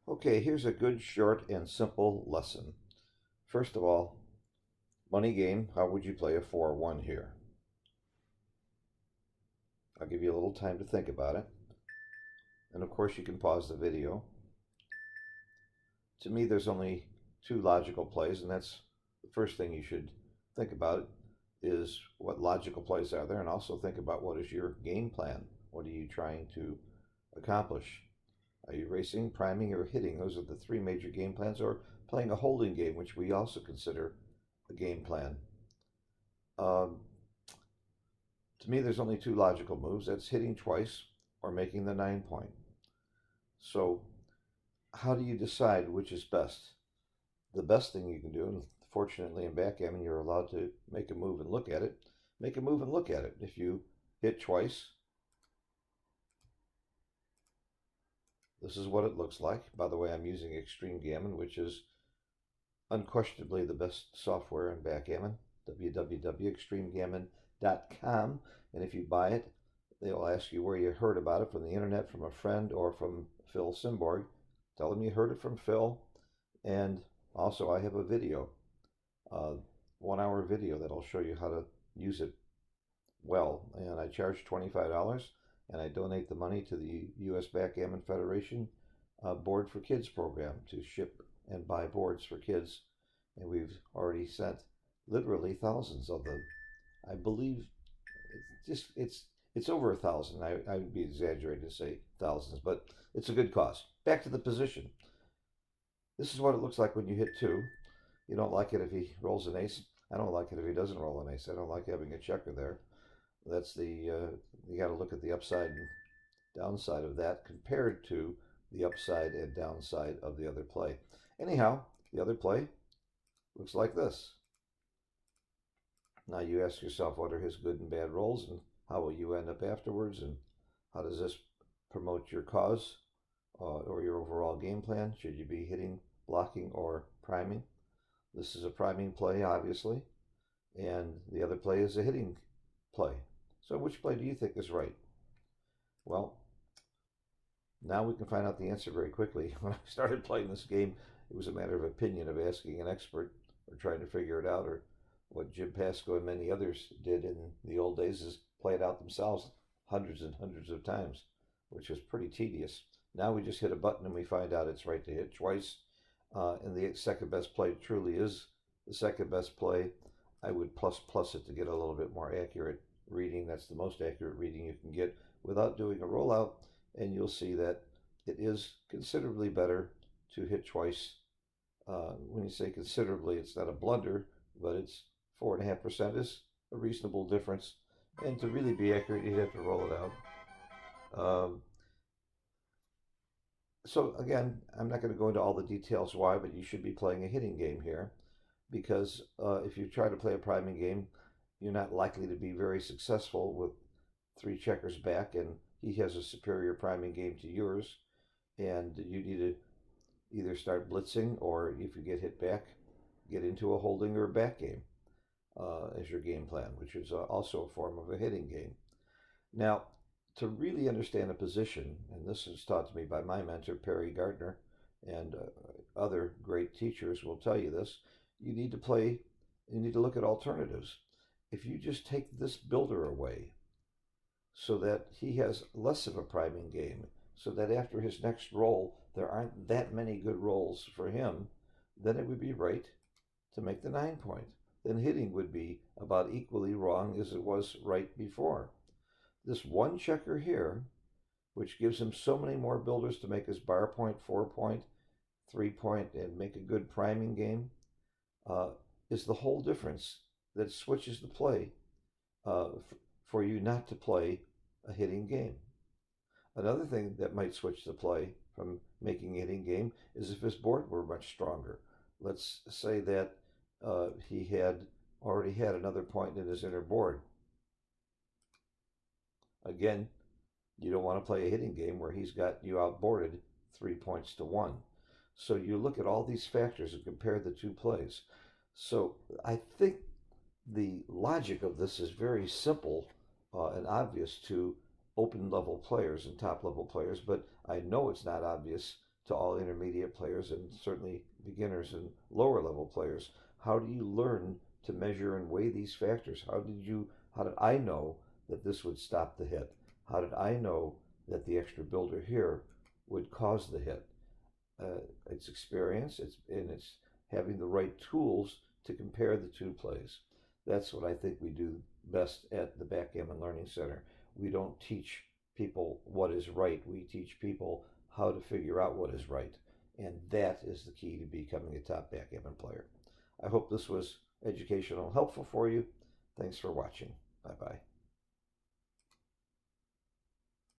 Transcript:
Okay, here's a good, short, and simple lesson. First of all, money game, how would you play a 4-1 here? I'll give you a little time to think about it. And of course, you can pause the video. To me, there's only two logical plays, and that's the first thing you should think about is what logical plays are there, and also think about what is your game plan? What are you trying to accomplish? Are you racing, priming, or hitting? Those are the three major game plans, or playing a holding game, which we also consider a game plan. Um, to me, there's only two logical moves. That's hitting twice or making the 9 point. So, how do you decide which is best? The best thing you can do, and fortunately in backgammon, you're allowed to make a move and look at it. Make a move and look at it. If you hit twice, this is what it looks like. By the way, I'm using Extreme Gammon, which is unquestionably the best software in backgammon. www.extremegammon.com. And if you buy it, they'll ask you where you heard about it, from the internet, from a friend, or from Phil Simborg. Tell them you heard it from Phil. And also, I have a video, uh, 1 hour video that'll show you how to use it well. And I charge $25, and I donate the money to the U.S. Backgammon Federation Board for Kids program to ship and buy boards for kids. And we've already sent literally thousands of them. I believe it's over 1,000. I would be exaggerating to say thousands, but it's a good cause. Back to the position. This is what it looks like when you hit two. You don't like it if he rolls an ace. I don't like it if he doesn't roll an ace. I don't like having a checker there. That's the you got to look at the upside and downside of that compared to the upside and downside of the other play. Anyhow, the other play looks like this. Now you ask yourself, what are his good and bad rolls, and how will you end up afterwards, and how does this promote your cause or your overall game plan? Should you be hitting, blocking, or priming? This is a priming play, obviously, and the other play is a hitting play. So which play do you think is right? Well, now we can find out the answer very quickly. When I started playing this game, it was a matter of opinion, of asking an expert or trying to figure it out, or what Jim Pasco and many others did in the old days is play it out themselves hundreds and hundreds of times, which was pretty tedious. Now we just hit a button and we find out it's right to hit twice. And the second best play truly is the second best play. I would plus it to get a little bit more accurate reading. That's the most accurate reading you can get without doing a rollout. And you'll see that it is considerably better to hit twice. When you say considerably, it's not a blunder, but it's 4.5% is a reasonable difference. And to really be accurate, you have to roll it out. So again, I'm not going to go into all the details why, but you should be playing a hitting game here, because if you try to play a priming game, you're not likely to be very successful with three checkers back, and he has a superior priming game to yours, and you need to either start blitzing, or if you get hit back, get into a holding or a back game as your game plan, which is also a form of a hitting game. Now, to really understand a position, and this is taught to me by my mentor, Perry Gardner, and other great teachers will tell you this, you need to look at alternatives. If you just take this builder away so that he has less of a priming game, so that after his next roll, there aren't that many good rolls for him, then it would be right to make the 9 point. Then hitting would be about equally wrong as it was right before. This one checker here, which gives him so many more builders to make his bar point, 4 point, 3 point, and make a good priming game, is the whole difference that switches the play for you not to play a hitting game. Another thing that might switch the play from making a hitting game is if his board were much stronger. Let's say that he had already had another point in his inner board. Again, you don't want to play a hitting game where he's got you outboarded 3 points to 1. So you look at all these factors and compare the two plays. So I think the logic of this is very simple and obvious to open level players and top level players, but I know it's not obvious to all intermediate players and certainly beginners and lower level players. How do you learn to measure and weigh these factors? How did I know that this would stop the hit? How did I know that the extra builder here would cause the hit? It's experience, it's having the right tools to compare the two plays. That's what I think we do best at the Backgammon Learning Center. We don't teach people what is right. We teach people how to figure out what is right. And that is the key to becoming a top backgammon player. I hope this was educational and helpful for you. Thanks for watching. Bye bye.